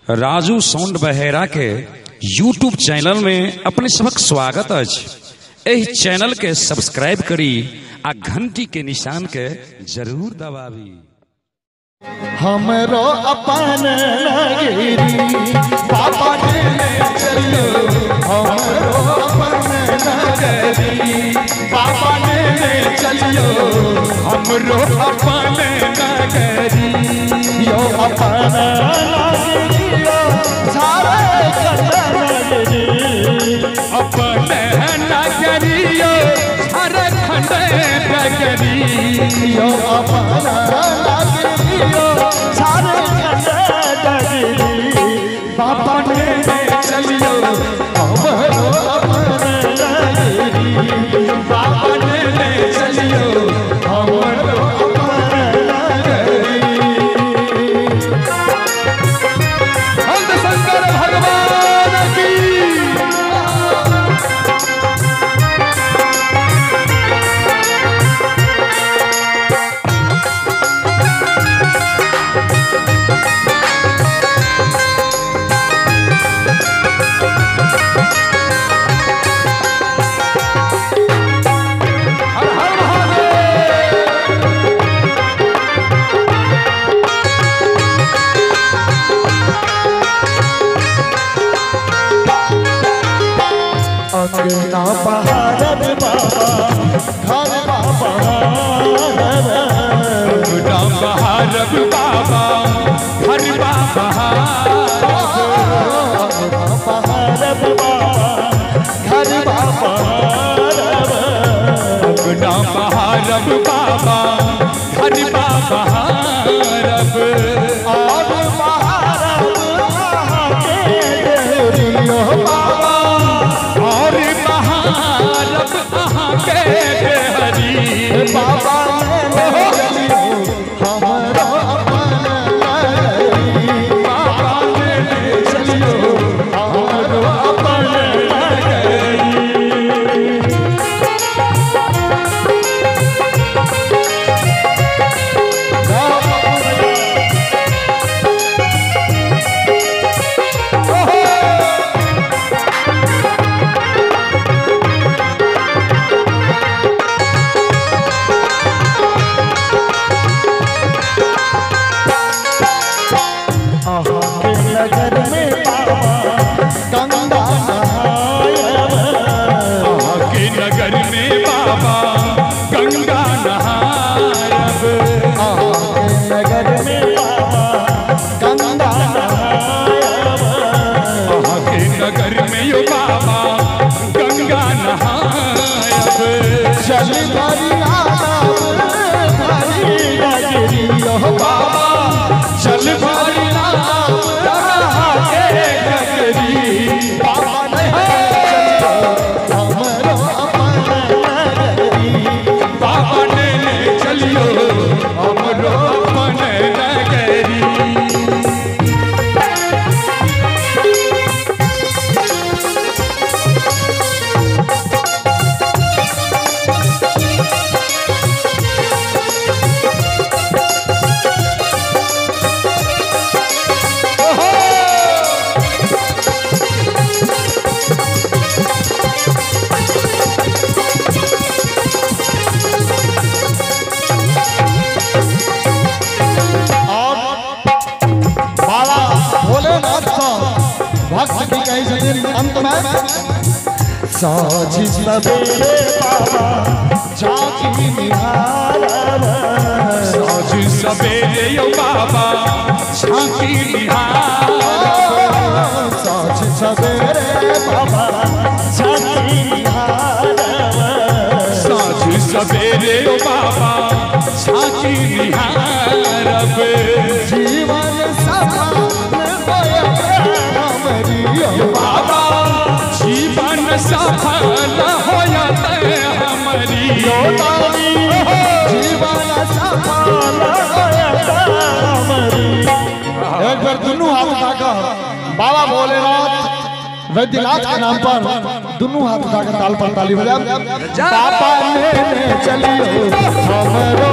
Raju sound बहेरा के YouTube channel में अपने सबक स्वागत अछि। एही चैनल के सब्सक्राइब करी आ घंटी के निशान के जरूर दबावी। हमरो अपन नगरी पापा ने चलो, हमरो अपन नगरी पापा ने चलो, हमरो अपन नगरी यो अपन नगरी यो सारे नगरी अपन नगरी यो सारे खंड नगरी यो अपन नगरी सारे पापा ने चलियो, हमरो अपन नगरी पापा ने चलियो, हमरो अपन नगरी। हम शंकर भगवान की अंगना बहारब बाबा घर बाबा अंगना बहारब बाबा घर बाबा बहारब बाबा घर बाबा अंगना बहारब बाबा घर बाबा रब और बहारब बाबा और महारब अहाँ के हरी बाबा हमरो अपन नगरी बाबा ने चलियो, हमरो अपन नगर में बाबा गंगा नहायब, के नगर में बाबा गंगा नहायब, के नगर में बाबा गंगा नहायब, के नगर में यो बाबा गंगा नहायब। चल भरी नगरी यो बाबा चल भरी भक्त की कही सदी अंत में साझी सवेरे बाबा झांकी निहारब, साझी सवेरे यो बाबा झांकी निहारब, साझी सवेरे बाबा झांकी निहारब, साझी सवेरे यो बाबा झांकी निहारब। जीवन सफल बाबा जीवन सफल होयत हमरी, जीवन सफल होयत हमरी। एक बार दोनों हाथ उठाकर बाबा भोलेनाथ वैद्यनाथ के नाम पर दोनों हाथ उठाकर ताल पर ताली बजा। पापा ने चलियो, हमरो